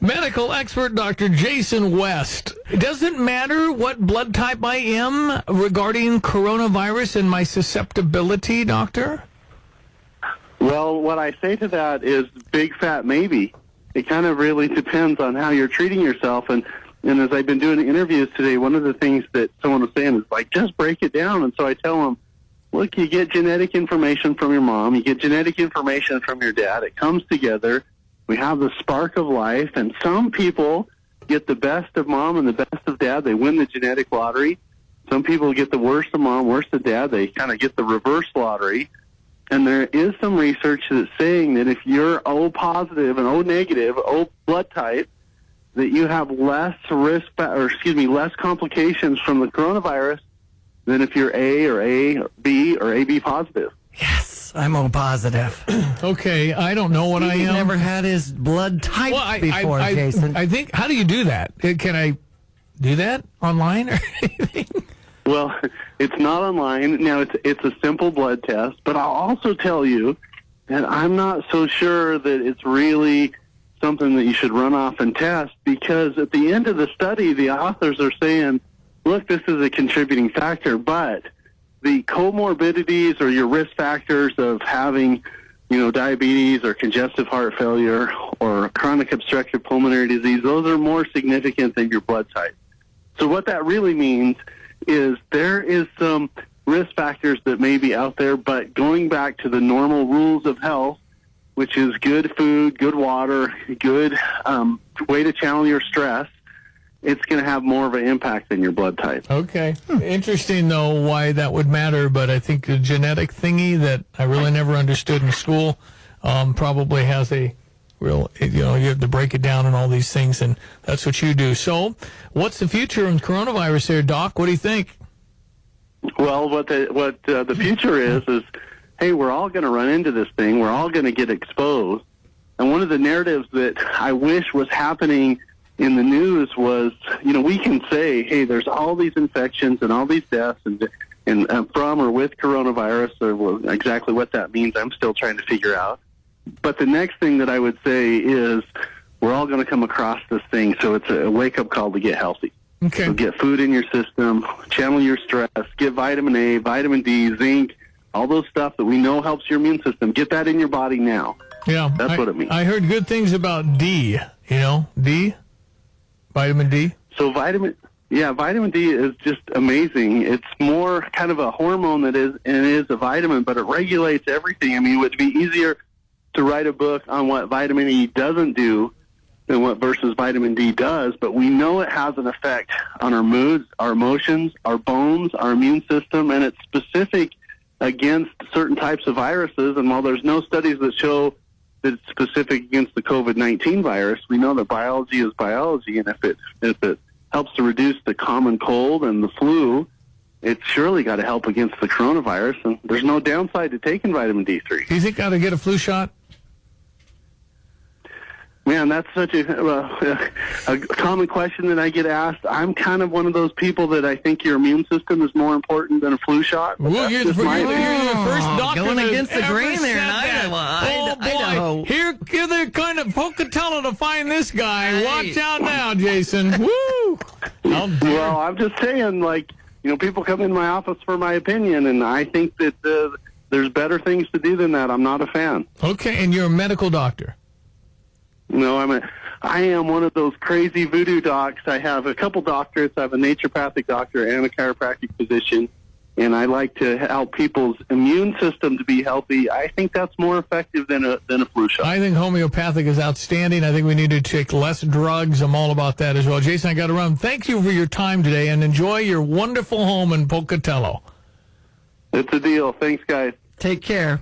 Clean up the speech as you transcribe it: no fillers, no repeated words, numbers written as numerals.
Medical expert Dr. Jason West. Does it matter what blood type I am regarding coronavirus and my susceptibility, doctor? Well, what I say to that is big fat maybe. It kind of really depends on how you're treating yourself. And as I've been doing interviews today, one of the things that someone was saying is like, just break it down. And so I tell them, look, you get genetic information from your mom. You get genetic information from your dad. It comes together. We have the spark of life, and some people get the best of mom and the best of dad. They win the genetic lottery. Some people get the worst of mom, worst of dad. They kind of get the reverse lottery. And there is some research that's saying that if you're O positive and O negative, O blood type, that you have less less complications from the coronavirus than if you're A or A or B or AB positive. Yes, I'm O positive. Okay, I don't know what I am. Never had his blood type before, Jason. I think, how do you do that? Can I do that online or anything? Well, it's not online. Now, it's a simple blood test, but I'll also tell you that I'm not so sure that it's really something that you should run off and test, because at the end of the study, the authors are saying, look, this is a contributing factor, but the comorbidities or your risk factors of having, diabetes or congestive heart failure or chronic obstructive pulmonary disease, those are more significant than your blood type. So what that really means is there is some risk factors that may be out there, but going back to the normal rules of health, which is good food, good water, good way to channel your stress, it's going to have more of an impact than your blood type. Okay. Interesting, though, why that would matter, but I think the genetic thingy that I really never understood in school probably has a real, you have to break it down and all these things, and that's what you do. So what's the future in coronavirus there, Doc? What do you think? Well, what the future is, hey, we're all going to run into this thing. We're all going to get exposed. And one of the narratives that I wish was happening in the news was, we can say, hey, there's all these infections and all these deaths and from or with coronavirus, or exactly what that means, I'm still trying to figure out. But the next thing that I would say is we're all going to come across this thing, so it's a wake-up call to get healthy. Okay. So get food in your system, channel your stress, get vitamin A, vitamin D, zinc, all those stuff that we know helps your immune system. Get that in your body now. Yeah. That's what it means. I heard good things about D, D? Vitamin D? So vitamin D is just amazing. It's more kind of a hormone than it is a vitamin, but it regulates everything. I mean, it would be easier to write a book on what vitamin E doesn't do than what versus vitamin D does, but we know it has an effect on our moods, our emotions, our bones, our immune system, and it's specific against certain types of viruses. And while there's no studies that show that it's specific against the COVID-19 virus, we know that biology is biology, and if it helps to reduce the common cold and the flu, it's surely got to help against the coronavirus, and there's no downside to taking vitamin D3. Do you think I ought to get a flu shot? Man, that's such a common question that I get asked. I'm kind of one of those people that I think your immune system is more important than a flu shot. Well, you're the first doctor going against the grain there in Idaho. Here, they're kind of Pocatello to find this guy. Hey. Watch out now, Jason. Woo! Well, I'm just saying, people come in my office for my opinion, and I think that there's better things to do than that. I'm not a fan. Okay, and you're a medical doctor. No, I am one of those crazy voodoo docs. I have a couple doctorates. I have a naturopathic doctor and a chiropractic physician, and I like to help people's immune system to be healthy. I think that's more effective than a flu shot. I think homeopathic is outstanding. I think we need to take less drugs. I'm all about that as well. Jason, I got to run. Thank you for your time today, and enjoy your wonderful home in Pocatello. It's a deal. Thanks, guys. Take care.